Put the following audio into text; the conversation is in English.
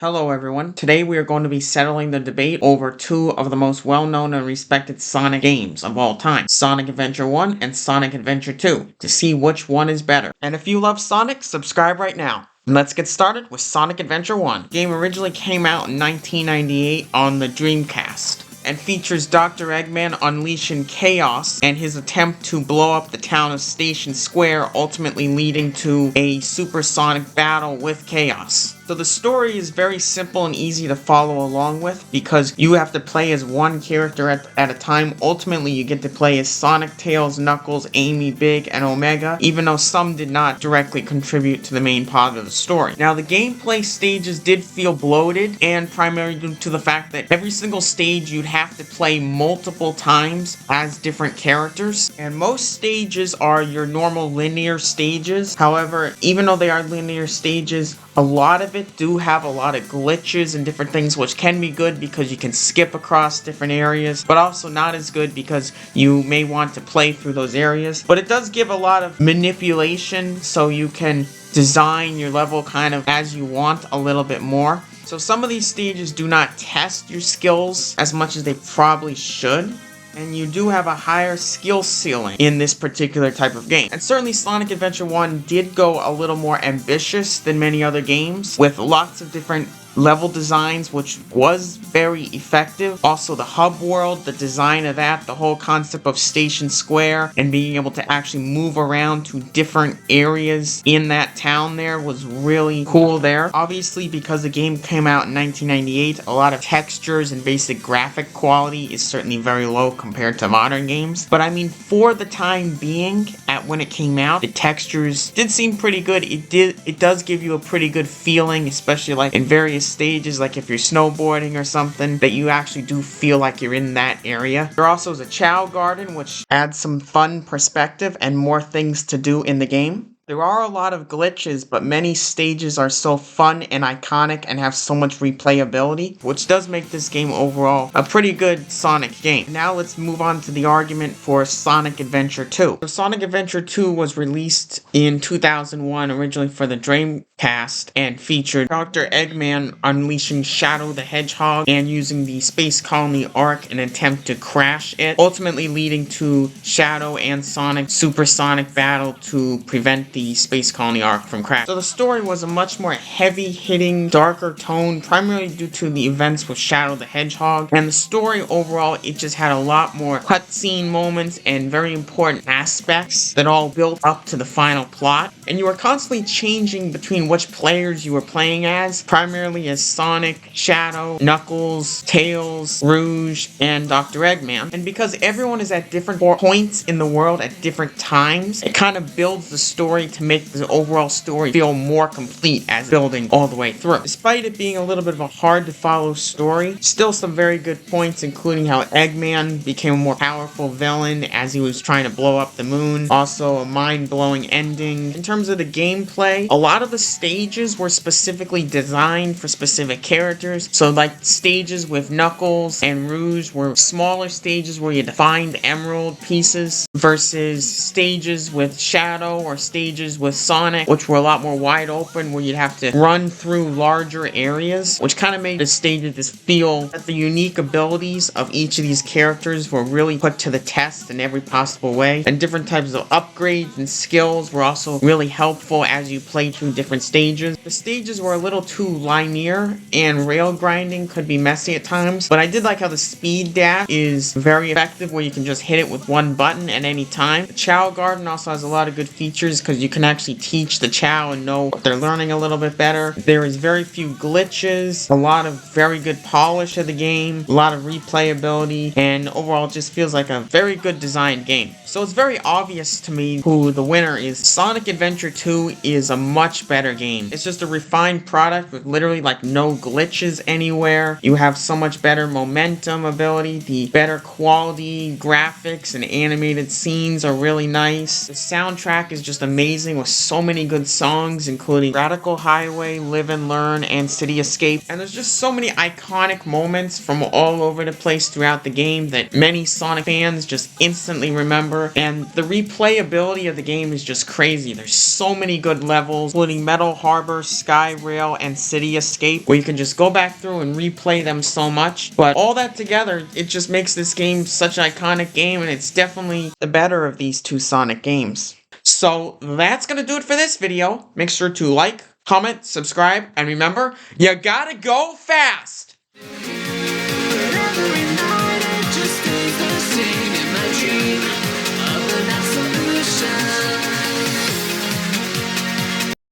Hello everyone, today we are going to be settling the debate over two of the most well-known and respected Sonic games of all time, Sonic Adventure 1 and Sonic Adventure 2, to see which one is better. And if you love Sonic, subscribe right now. And let's get started with Sonic Adventure 1. The game originally came out in 1998 on the Dreamcast and features Dr. Eggman unleashing chaos and his attempt to blow up the town of Station Square, ultimately leading to a supersonic battle with Chaos. So the story is very simple and easy to follow along with because you have to play as one character at a time. Ultimately, you get to play as Sonic, Tails, Knuckles, Amy, Big, and Omega, even though some did not directly contribute to the main part of the story. Now, the gameplay stages did feel bloated, and primarily due to the fact that every single stage you'd have to play multiple times as different characters, and most stages are your normal linear stages. However, even though they are linear stages, a lot of it do have a lot of glitches and different things, which can be good because you can skip across different areas, but also not as good because you may want to play through those areas. But it does give a lot of manipulation, so you can design your level kind of as you want a little bit more. So some of these stages do not test your skills as much as they probably should, and you do have a higher skill ceiling in this particular type of game. And certainly Sonic Adventure 1 did go a little more ambitious than many other games, with lots of different level designs, which was very effective. Also, the hub world, the design of that, the whole concept of Station Square and being able to actually move around to different areas in that town there was really cool there. Obviously, because the game came out in 1998, a lot of textures and basic graphic quality is certainly very low compared to modern games. But I mean, for the time being, when it came out, the textures did seem pretty good. It does give you a pretty good feeling, especially like in various stages, like if you're snowboarding or something, that you actually do feel like you're in that area. There also is a Chow Garden, which adds some fun perspective and more things to do in the game. There are a lot of glitches, but many stages are so fun and iconic and have so much replayability, which does make this game overall a pretty good Sonic game. Now let's move on to the argument for Sonic Adventure 2. So Sonic Adventure 2 was released in 2001, originally for the Dreamcast, and featured Dr. Eggman unleashing Shadow the Hedgehog and using the Space Colony Arc in an attempt to crash it, ultimately leading to Shadow and Sonic supersonic battle to prevent the Space Colony Arc from crashing. So the story was a much more heavy-hitting, darker tone, primarily due to the events with Shadow the Hedgehog, and the story overall, it just had a lot more cutscene moments and very important aspects that all built up to the final plot, and you were constantly changing between which players you were playing as, primarily as Sonic, Shadow, Knuckles, Tails, Rouge, and Dr. Eggman. And because everyone is at different points in the world at different times, it kind of builds the story to make the overall story feel more complete as building all the way through. Despite it being a little bit of a hard to follow story, still some very good points, including how Eggman became a more powerful villain as he was trying to blow up the moon. Also a mind-blowing ending. In terms of the gameplay, a lot of the stages were specifically designed for specific characters. So like stages with Knuckles and Rouge were smaller stages where you had to find emerald pieces versus stages with Shadow or stages with Sonic, which were a lot more wide open, where you'd have to run through larger areas, which kind of made the stages just feel that the unique abilities of each of these characters were really put to the test in every possible way, and different types of upgrades and skills were also really helpful as you played through different stages. The stages were a little too linear, and rail grinding could be messy at times, but I did like how the speed dash is very effective, where you can just hit it with one button at any time. The Chow Garden also has a lot of good features because you can actually teach the Chow and know what they're learning a little bit better. There is very few glitches, a lot of very good polish of the game, a lot of replayability, and overall it just feels like a very good designed game. So it's very obvious to me who the winner is. Sonic Adventure 2 is a much better game. It's just a refined product with literally like no glitches anywhere. You have so much better momentum ability, the better quality graphics and animated scenes are really nice. The soundtrack is just amazing. amazing with so many good songs, including Radical Highway, Live and Learn, and City Escape. And there's just so many iconic moments from all over the place throughout the game that many Sonic fans just instantly remember. And the replayability of the game is just crazy. There's so many good levels, including Metal Harbor, Sky Rail, and City Escape, where you can just go back through and replay them so much. But all that together, it just makes this game such an iconic game, and it's definitely the better of these two Sonic games. So that's gonna do it for this video. Make sure to like, comment, subscribe, and remember, you gotta go fast!